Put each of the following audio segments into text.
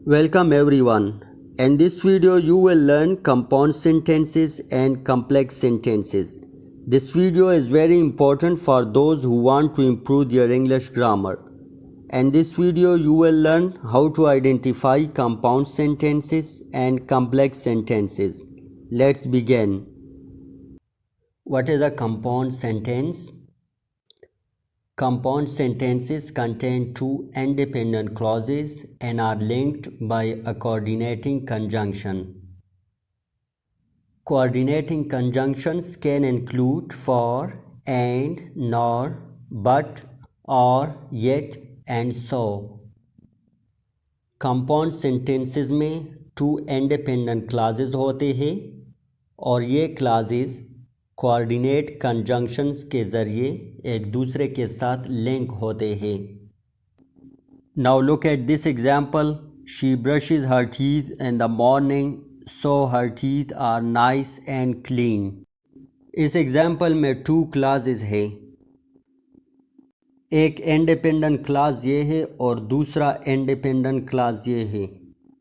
Welcome everyone. In this video you will learn compound sentences and complex sentences. This video is very important for those who want to improve their English grammar. In this video you will learn how to identify compound sentences and complex sentences. Let's begin. What is a compound sentence? Compound sentences contain two independent clauses and are linked by a coordinating conjunction. Coordinating conjunctions can include for, and, nor, but, or, yet, and so. Compound sentences में two independent clauses होते हैं और ये clauses coordinate conjunctions के ज़रिए एक दूसरे के साथ लिंक होते हैं. Now look at this example. She brushes her teeth in the morning so her teeth are nice and clean. इस एग्जाम्पल में टू क्लासेस है. एक इंडिपेंडेंट क्लास ये है और दूसरा इंडिपेंडेंट क्लास ये है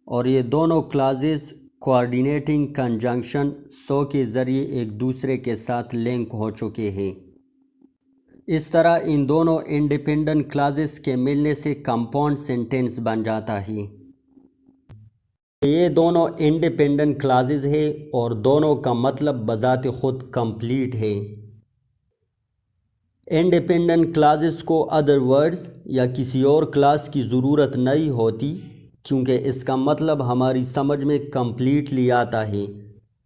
और ये दोनों क्लासेस कोऑर्डिनेटिंग कंजंक्शन सो के ज़रिए एक दूसरे के साथ लिंक हो चुके हैं. इस तरह इन दोनों इंडिपेंडेंट क्लासेस के मिलने से कंपाउंड सेंटेंस बन जाता है. ये दोनों इंडिपेंडेंट क्लासेस है और दोनों का मतलब बजाते खुद कंप्लीट है. इंडिपेंडेंट क्लासेस को अदर वर्ड्स या किसी और क्लास की ज़रूरत नहीं होती क्योंकि इसका मतलब हमारी समझ में कम्प्लीटली आता है.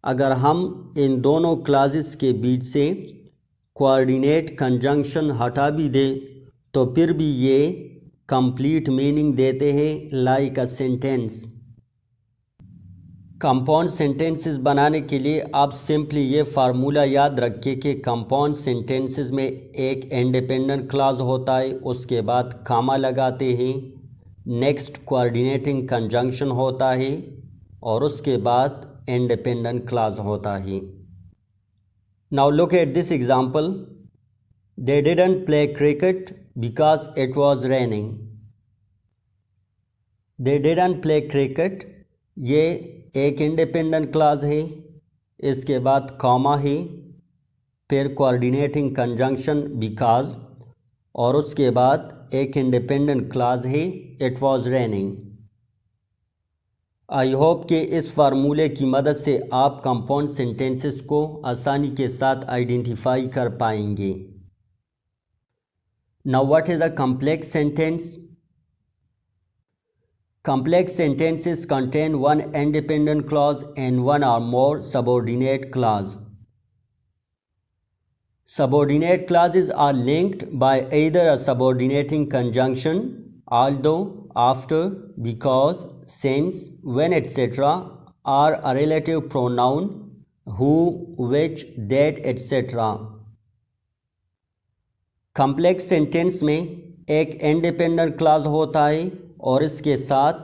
अगर हम इन दोनों क्लासेस के बीच से कोऑर्डिनेट कंजंक्शन हटा भी दें तो फिर भी ये कंप्लीट मीनिंग देते हैं like a sentence. Compound sentences बनाने के लिए आप सिंपली ये फार्मूला याद रखिए कि कंपाउंड सेंटेंसेस में एक इंडिपेंडेंट क्लॉज होता है, उसके बाद कॉमा लगाते हैं, नेक्स्ट कोऑर्डिनेटिंग कंजंक्शन होता है और उसके बाद इंडिपेंडेंट क्लॉज होता है. Now look at this example. They didn't play cricket because it was raining. They didn't play cricket ये एक इंडिपेंडेंट क्लॉज है, इसके बाद कॉमा है, फिर कोऑर्डिनेटिंग कंजंक्शन बिकॉज और उसके बाद एक इंडिपेंडेंट क्लॉज है it was raining. I hope कि इस फार्मूले की मदद से आप कंपाउंड सेंटेंसेस को आसानी के साथ आइडेंटिफाई कर पाएंगे. Now what is a complex sentence? Complex sentences contain one independent clause and one or more subordinate clause. Subordinate clauses are linked by either a subordinating conjunction, although, after, because, since, when, etc., or a relative pronoun, who, which, that, etc. Complex sentence में एक independent clause होता है और इसके साथ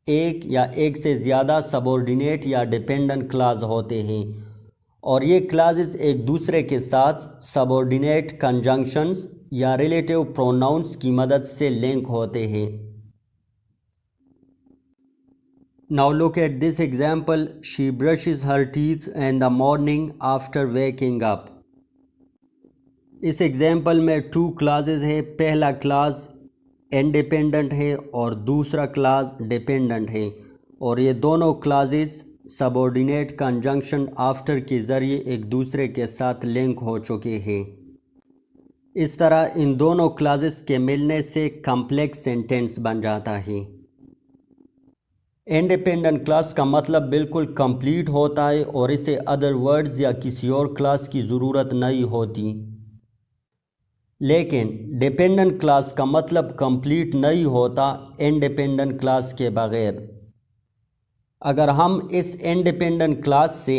एक या एक से ज़्यादा सबऑर्डिनेट या डिपेंडेंट क्लाज होते हैं और ये क्लाजेस एक दूसरे के साथ सबऑर्डिनेट कंजंक्शंस या रिलेटिव प्रोनाउंस की मदद से लिंक होते हैं. Now look at this example. She brushes her teeth in the morning after waking up. इस एग्जांपल में टू क्लाजेस है. पहला क्लास इंडिपेंडेंट है और दूसरा क्लास डिपेंडेंट है और ये दोनों क्लासेस सबऑर्डिनेट कंजंक्शन आफ्टर के ज़रिए एक दूसरे के साथ लिंक हो चुके हैं. इस तरह इन दोनों क्लासेस के मिलने से कॉम्प्लेक्स सेंटेंस बन जाता है. इंडिपेंडेंट क्लास का मतलब बिल्कुल कंप्लीट होता है और इसे अदर वर्ड्स या किसी और क्लास की ज़रूरत नहीं होती. लेकिन डिपेंडेंट क्लास का मतलब कंप्लीट नहीं होता इंडिपेंडेंट क्लास के बग़ैर. अगर हम इस इंडिपेंडेंट क्लास से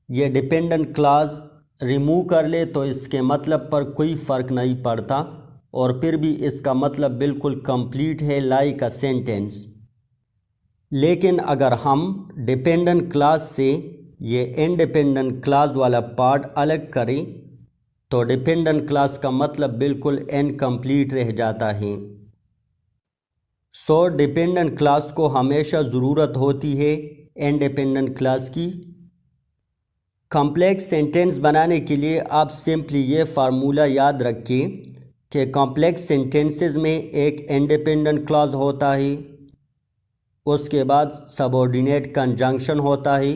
ये डिपेंडेंट क्लास रिमूव कर ले तो इसके मतलब पर कोई फ़र्क नहीं पड़ता और फिर भी इसका मतलब बिल्कुल कंप्लीट है लाइक अ सेंटेंस. लेकिन अगर हम डिपेंडेंट क्लास से ये इंडिपेंडेंट क्लास वाला पार्ट अलग करें तो डिपेंडेंट क्लास का मतलब बिल्कुल इनकम्प्लीट रह जाता है. سو ڈیپینڈنٹ کلاس کو ہمیشہ ضرورت ہوتی ہے انڈیپینڈنٹ کلاس کی۔ کمپلیکس سینٹینس بنانے کے لیے آپ سمپلی یہ فارمولہ یاد رکھیں کہ کمپلیکس سینٹینسز میں ایک انڈیپینڈنٹ کلاس ہوتا ہے، اس کے بعد سبورڈینیٹ کنجنکشن ہوتا ہے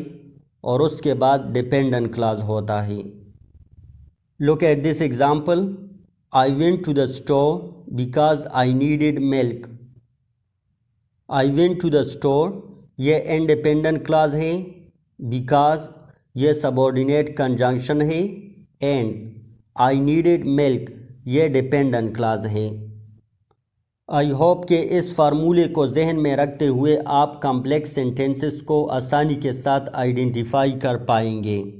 اور اس کے بعد ڈیپینڈنٹ کلاس ہوتا ہے۔ Look at this example, I went to the store because I needed milk. I went to the store یہ انڈیپینڈنٹ کلاس ہے، بیکاز یہ سبورڈینیٹ کنجنکشن ہے، اینڈ آئی نیڈیڈ ملک یہ ڈیپینڈنٹ کلاس ہے۔ I hope کہ اس فارمولے کو ذہن میں رکھتے ہوئے آپ کمپلیکس سینٹینسز کو آسانی کے ساتھ آئیڈینٹیفائی کر پائیں گے۔